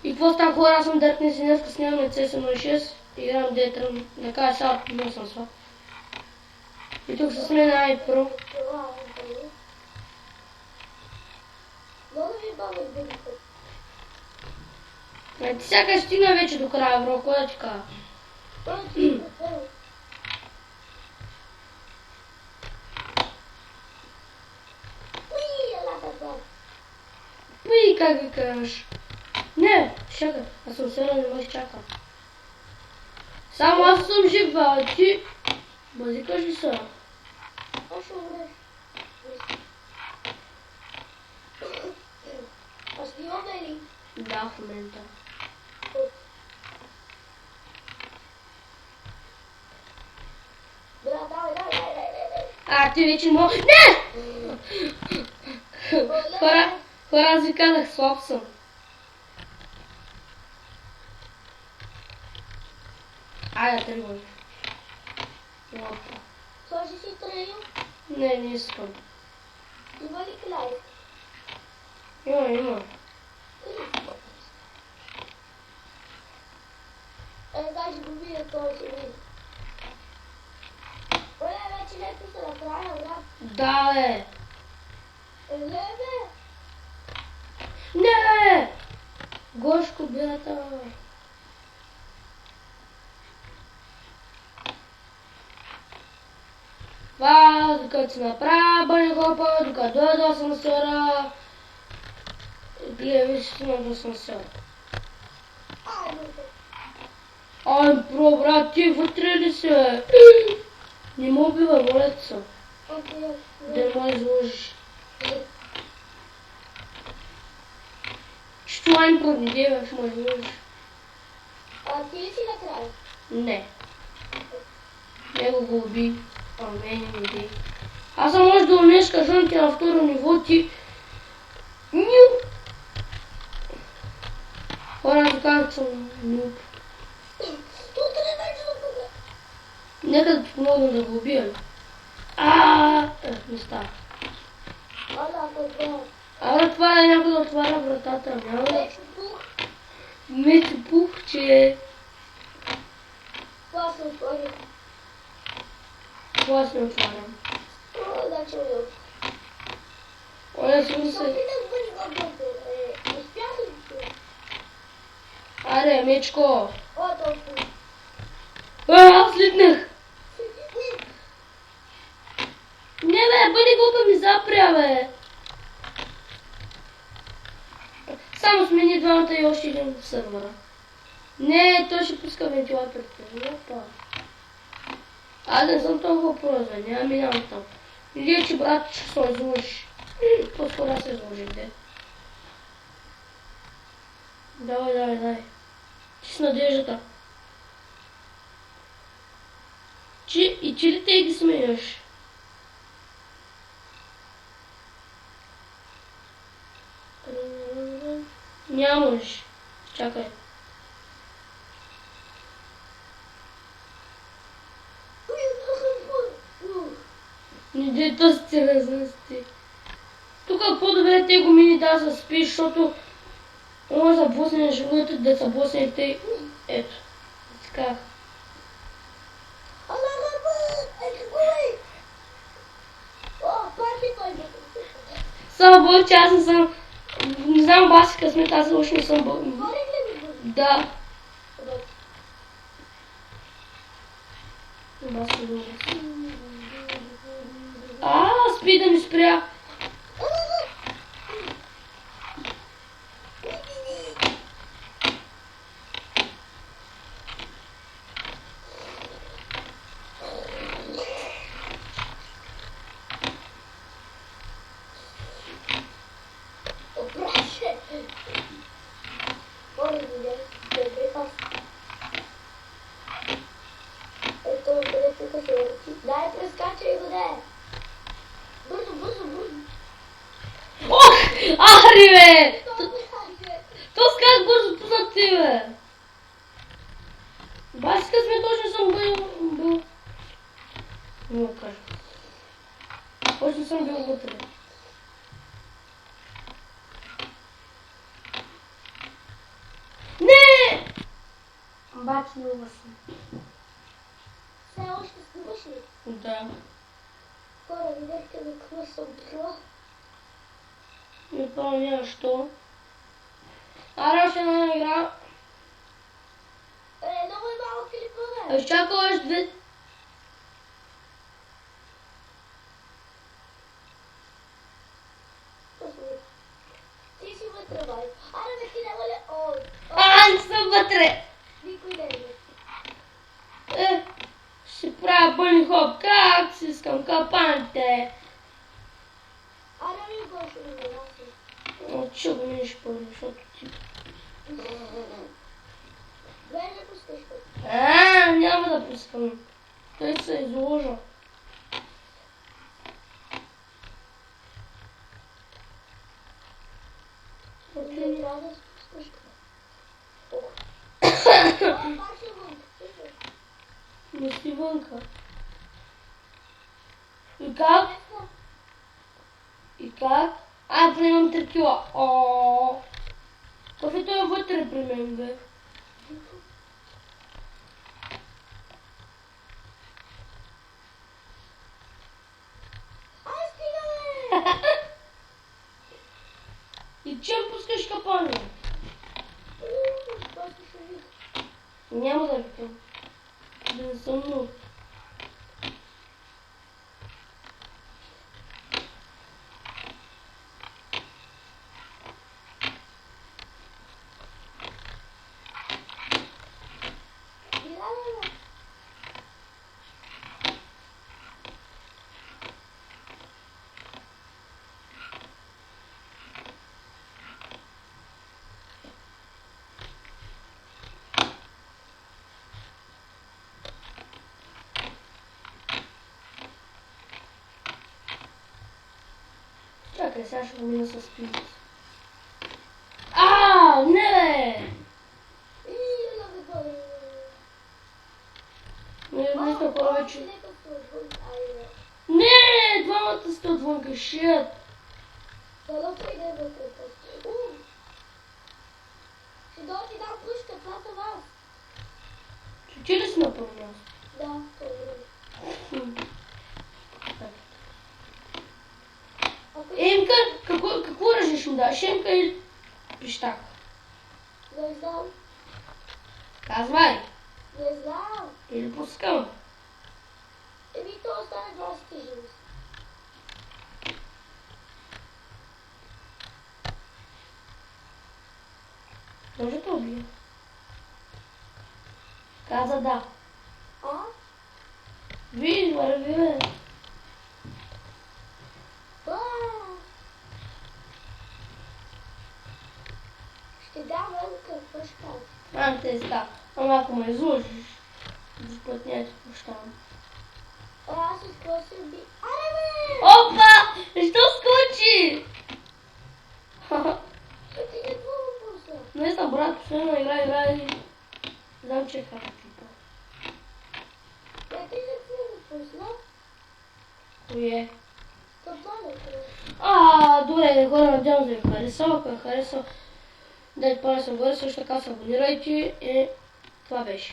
И какво става, хора, аз съм Darkness и днес снимаме CS06. Играм Детръм, да кажа сега, много съм слаб. И тук с мен iPro. Ти сякаш стигна вече до края, бро, кой да ти кажа? Пуй, как ви кажеш? Не, чакай, аз съм седна, не може чакам. Само аз съм жив, а ти... Базикаш ли са? Аз ще умреш. А снимаме ли? Да, в момента. Брат, давай. А, ти вече мога... Не! Хора, аз ви казах, слаб съм. Айде, тръгваме. Сложи си тренил? Не искам. Има ли клай? Има. Значи го видя този си види. Оле, вече лето се направя, брат. Да, бе. Лебе! Не! Гошко, бята. Това, докато си направя бъне хопа, докато дойде до асансьора. Гледай, виж, ще имам до асансьора. Ай, бро, брат, ти вътре ли се? Не му убива, моля се. Да не му изложиш. Че това им проведе, бе, ще му изложиш. А ти ли си накрая? Не. Него го уби. А мене не иде. Аз съм може да умнеш, кажам ти на второ ниво, ти... Ню! Хора, аз казах, че съм нюб. Нека да ти помогна да го убия. Не става. Абе, това е някой да отваря вратата. Няма да... Мечо пух, че... Това се отворя. Това се отварям. Да, че уйдем. Оля, си се... Аре, мечко. Аз слитнах. Не, бе, бъде глупа ми запря, бе. Само смени двамата и още един в сървъра. Не, той ще пуска вентилаторите. Опа. Аз не съм толкова прозен, няма минавам там. Или че брат ще се изложиш. По-скоро се изложих, де. Давай. Ти с надеждата. И че ли те ги сменяш? Нямаш. Чакай. Не дай този ти разнести. Тук по-добре те го мини да се спиш, защото може да босне живота, да се босне те. Ето. Така. Само бъл, че аз не съм... Не знам баси късмет, аз още не съм бъл. Да. Баси бъл. Спи да ми спря. Дай, прескачай го, дай! Бързо! Ох! Ари, бе! То скак бързо позад ти, бе! Баси късмет, точно съм бил... Не го кажа. Точно съм бил вътре. Бачила съм. Все още снимаш ли? Да. Хора, видяхте ли какво съм била? Не помня що. Аре, още една игра. Много е малко клипове. Изчакай още две. Ти си вътре, бай. Аре, бе, ти няма ли? О, Не съм вътре. никой не е. Ще правя бъни хоп, как си искам, капаните. Аре, ми го ще ми наси. Че го минеш първо, защото ти... Две не пускаш път. Няма да пускам. Той се изложа. Не трябва да спускаш път. Пак ще вън. Не си вънка. И как? И как? Поне имам 3 кила. Кафето е вътре при мен, бе. Ай, стига, бе! И чем пускаш капани? Това ще види. Няма да викам. Да не съм много. Чакай, сега ще го мина с пилец. Не! Не мисля повече. Не! Двамата сте отвънка, шит! Ще дойде ти дам пушка, това са вас. Чучи ли си на първо място? Да, това е друго. Емка, какво ръжеш ми даш? Емка или пищак? Не знам, Казвай! не знам. Или пускам? То остане 20 живост. Може да убия. Каза да. Виж, върви, бе. Ще дам какво ще кажа. Те ста. Ама ако ме изложиш, за път няма ти пощавам. Аз с какво се би? Аре, бе! Опа! Що скочи? Ти какво въпроса? Не знам, брат, последна игра и... Знам, че е хапа. Ти какво въпроса? Кое? Капането. Добре, хора, надявам да ви харесал. Ако е харесал, дайте палец нагоре, също така се абонирайте и това беше.